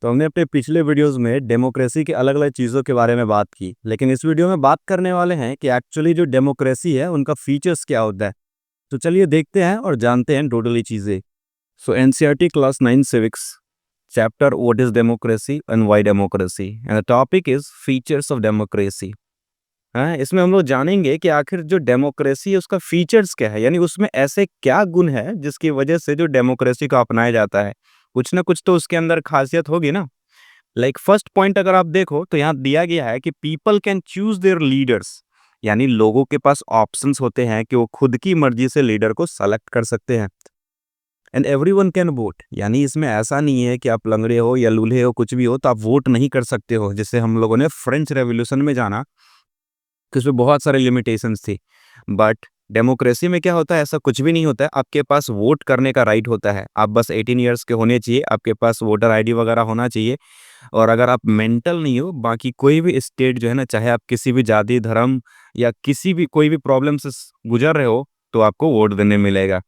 तो हमने अपने पिछले वीडियोस में डेमोक्रेसी के अलग अलग चीज़ों के बारे में बात की, लेकिन इस वीडियो में बात करने वाले हैं कि एक्चुअली जो डेमोक्रेसी है उनका फीचर्स क्या होता है। तो चलिए देखते हैं और जानते हैं टोटली चीज़ें। So NCERT class 9 civics chapter what is democracy and why democracy and the topic is features of democracy. हाँ, इसमें हम लोग जानेंगे कि आखिर जो डेमोक्रेसी है उसका फीचर्स क्या है, यानी उसमें ऐसे क्या गुण है जिसकी वजह से जो डेमोक्रेसी को अपनाया जाता है। कुछ ना कुछ तो उसके अंदर खासियत होगी ना। लाइक फर्स्ट पॉइंट अगर आप देखो तो यहाँ दिया गया है कि people can choose there leaders, यानी लोगों के पास ऑप्शंस होते हैं कि वो खुद की मर्जी से लीडर को सेलेक्ट कर सकते हैं। एंड एवरीवन कैन वोट, यानी इसमें ऐसा नहीं है कि आप लंगड़े हो या लूल्हे हो कुछ भी हो तो आप वोट नहीं कर सकते हो, जिससे हम लोगों ने फ्रेंच रेवोल्यूशन में जाना कि उसमें बहुत सारे लिमिटेशंस थी। बट डेमोक्रेसी में क्या होता है, ऐसा कुछ भी नहीं होता है। आपके पास वोट करने का राइट होता है, आप बस 18 ईयर्स के होने चाहिए, आपके पास वोटर आईडी वगैरह होना चाहिए। और अगर आप मेंटल नहीं हो, बाकी कोई भी स्टेट जो है ना, चाहे आप किसी भी जाति धर्म या किसी भी कोई भी प्रॉब्लम से गुजर रहे हो, तो आपको वोट देने मिलेगा।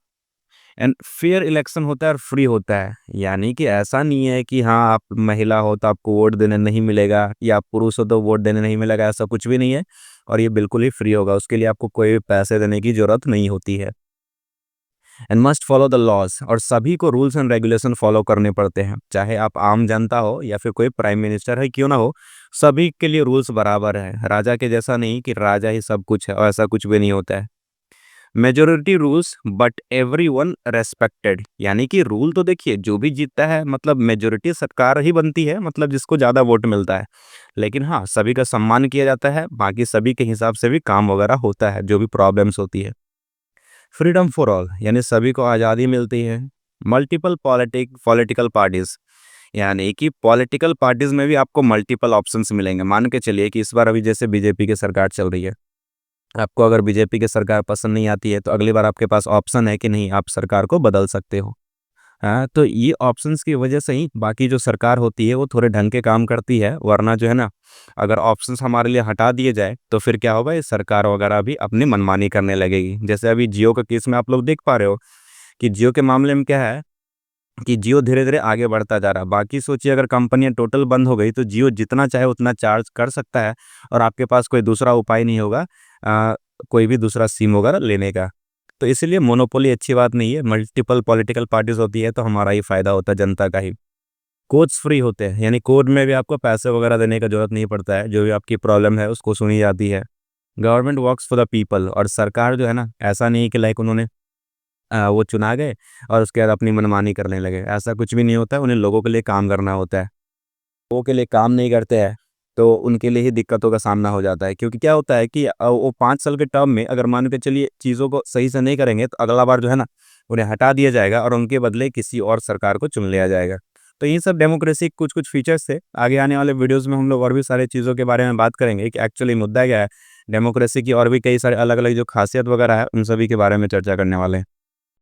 एंड फेयर इलेक्शन होता है और फ्री होता है, यानी कि ऐसा नहीं है कि हाँ आप महिला हो तो आपको वोट देने नहीं मिलेगा या आप पुरुष हो तो वोट देने नहीं मिलेगा, ऐसा कुछ भी नहीं है। और ये बिल्कुल ही फ्री होगा, उसके लिए आपको कोई भी पैसे देने की जरूरत नहीं होती है। And must follow the laws, और सभी को रूल्स एंड रेगुलेशन फॉलो करने पड़ते हैं, चाहे आप आम जनता हो या फिर कोई प्राइम मिनिस्टर है क्यों ना हो। सभी के लिए रूल्स बराबर है, राजा के जैसा नहीं कि राजा ही सब कुछ है, और ऐसा कुछ भी नहीं होता है। Majority rules but everyone respected, यानी कि रूल तो देखिए जो भी जीतता है, मतलब मेजोरिटी सरकार ही बनती है, मतलब जिसको ज़्यादा वोट मिलता है। लेकिन हाँ, सभी का सम्मान किया जाता है, बाकी सभी के हिसाब से भी काम वगैरह होता है जो भी प्रॉब्लम्स होती है। फ्रीडम फॉर ऑल, यानी सभी को आज़ादी मिलती है। मल्टीपल पॉलिटिकल पार्टीज, यानी कि पॉलिटिकल पार्टीज में भी आपको मल्टीपल ऑप्शंस मिलेंगे। मान के चलिए कि इस बार अभी जैसे बीजेपी की सरकार चल रही है, आपको अगर बीजेपी की सरकार पसंद नहीं आती है तो अगली बार आपके पास ऑप्शन है कि नहीं, आप सरकार को बदल सकते हो। हाँ, तो ये ऑप्शंस की वजह से ही बाकी जो सरकार होती है वो थोड़े ढंग के काम करती है, वरना जो है ना, अगर ऑप्शंस हमारे लिए हटा दिए जाए तो फिर क्या होगा, ये सरकार वगैरह भी अपनी मनमानी करने लगेगी। जैसे अभी जियो का केस में आप लोग देख पा रहे हो कि जियो के मामले में क्या है कि जियो धीरे धीरे आगे बढ़ता जा रहा है। बाकी सोचिए अगर कंपनियां टोटल बंद हो गई तो जियो जितना चाहे उतना चार्ज कर सकता है, और आपके पास कोई दूसरा उपाय नहीं होगा कोई भी दूसरा सिम वगैरह लेने का। तो इसीलिए मोनोपोली अच्छी बात नहीं है, मल्टीपल पॉलिटिकल पार्टीज होती है तो हमारा ही फायदा होता है, जनता का ही। कोर्ट्स फ्री होते हैं, यानी कोर्ट में भी आपको पैसे वगैरह देने का जरूरत नहीं पड़ता है, जो भी आपकी प्रॉब्लम है उसको सुनी जाती है। Government works for the people, और सरकार जो है ना, ऐसा नहीं कि लाइक उन्होंने वो चुना गए और उसके बाद अपनी मनमानी करने लगे, ऐसा कुछ भी नहीं होता है। उन्हें लोगों के लिए काम करना होता है, लोगों के लिए काम नहीं करते हैं तो उनके लिए ही दिक्कतों का सामना हो जाता है। क्योंकि क्या होता है कि वो 5 साल के टर्म में अगर मान के चलिए चीज़ों को सही से नहीं करेंगे तो अगला बार जो है ना, उन्हें हटा दिया जाएगा और उनके बदले किसी और सरकार को चुन लिया जाएगा। तो ये सब डेमोक्रेसी के कुछ कुछ फीचर्स थे। आगे आने वाले वीडियोज़ में हम लोग और भी सारी चीज़ों के बारे में बात करेंगे कि एक्चुअली मुद्दा क्या है डेमोक्रेसी की, और भी कई सारे अलग अलग जो खासियत वगैरह है उन सभी के बारे में चर्चा करने वाले हैं।